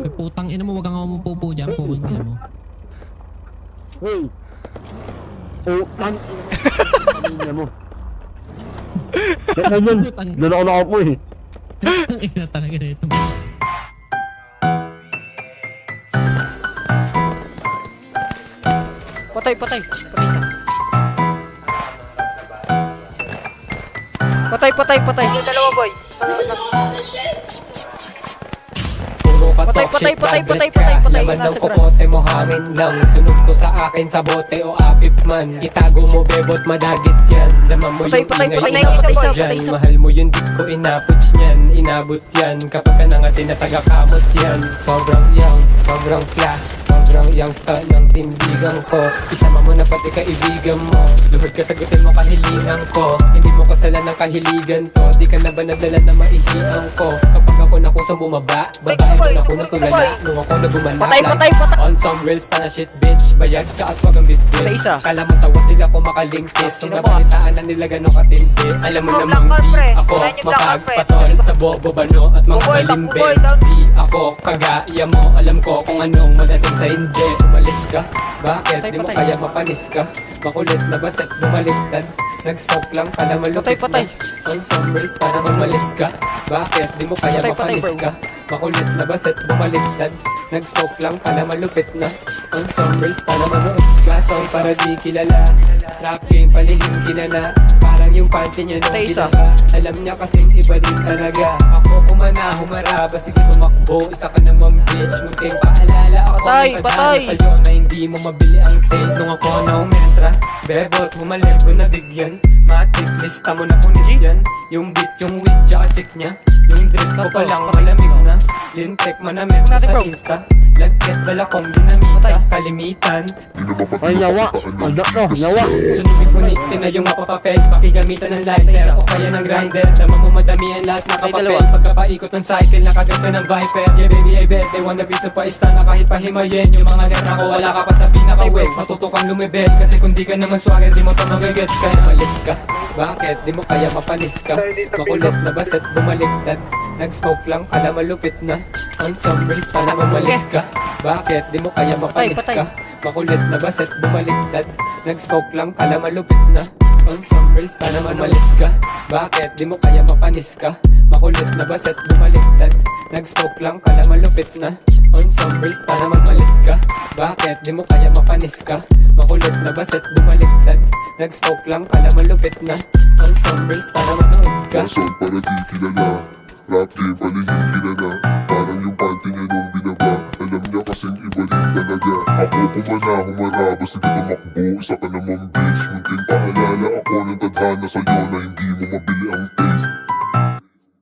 Putang ina mo, wag kang umupo dyan. Putang ina mo. Hey! Putang ina mo. Ganyan, doon ako nakaupo eh. Ang ina talaga na ito. Patay, patay. Patay, patay, patay. Yung dalawa, boy. Patay, patay, patay, patay, patay, patay. Laman ng kokote mo hangin lang. Sunog to sa akin sa bote o apip man. Itago mo bebot madagit yan. Laman mo yung Patay, ingay patay, inabot patay, dyan. patay, patay. Mahal mo yung dik ko inaputs niyan. Inabot yan kapag ka nangatin na taga-kamot yan. Sobrang young, sobrang flash. Sobrang youngster ng tindigan ko. Isama mo na pati kaibigan mo. Luhod ka sagutin mo kahilingan ko. Hindi mo kasalan ng kahiligan to. Di ka na ba nadala na maihian ko? Kapag ako na kung saan bumaba, babae mo na ako ng tulala. Nung ako na gumanap Patay, patay, patay. on some real sana shit bitch. Bayag ka aswag ang bitbit. Patay isa. Kala mo sawa sila kung makalingkis. Nung nabalitaan na nila gano'ng katindi. Alam mo namang di ako mapagpatol sa bobo bano at mga balimbe. Di ako kagaya mo. Alam ko kung anong magating sa hindi. Umalis ka, bakit? Patay, Di mo patay. kaya mapanis ka. Makulit na baset bumaliktad. Nag-smoke lang pala malupit Patay, patay. na. On some real sana umalis ka. Bakit? Di mo kaya Patay, patay, mapanis bro. ka. Makulit na baset bumaliktad. Nag-smoke lang pala malupit na. On some real sana manood ka. Song para di kilala. Rap game palihim kinana. Parang yung panty niya nung Patay isa. ginawa. Alam niya kasing iba din talaga. Ako kumana humaraba. Sige tumakbo. Isa ka naman bitch. Munting paalala ako. Patay, may patay. tadhana sa'yo na hindi mo mabili ang taste. Nung ako na umentra. Bebot bumalik ko na bigyan. Matik lista mo na punit yan. Yung beat, yung weed, tsaka chick niya. Yung drip ko Tato, palang patay. malamig na. Lintek manamit ko Natin, sa bro. insta. Lagkit bala kong dinamita. Patay. Kalimitan. Ay, yawa. Anak no, yawa. Sunugin mo ni na yung mapapapel. Pakigamitan ng lighter o kaya ng grinder. Dama mo madami ang lahat nakapapel. dalawa. Pagkapaikot ng cycle, nakagat ka ng viper. Yeah baby, I bet they wanna be superstar na kahit pahimayin. Yung mga net ko wala ka pa sa pinaka-web. Matuto kang lumibet kasi kung di ka naman swagger, di mo to magagets. Kaya malis ka, bakit? Di mo kaya mapanis ka. Makulit na baset bumaliktad. Nag-smoke lang kala malupit na. On some reels na naman malis ka. Bakit? Di mo kaya mapanis Patay, ka. Makulit na baset bumaliktad. Nag-smoke lang kala malupit na. On some reels na naman malis ka. Bakit? Di mo kaya mapanis ka. Makulit na baset bumaliktad. Nag-smoke lang kala malupit na. On some reels na naman malis ka. Bakit? Di mo kaya mapanis ka. Makulit na baset bumaliktad. Nag-smoke lang kala malupit na. On some reels na naman malig ka. Rason para di kilala. Rap game palihim kilala. Parang yung panty niya nung binaba. Alam niya kasing iba din talaga. Ako kumana humaraba. Sige tumakbo, isa ka naman bitch. Munting paalala ako ng tadhana sa'yo na hindi mo mabili ang taste.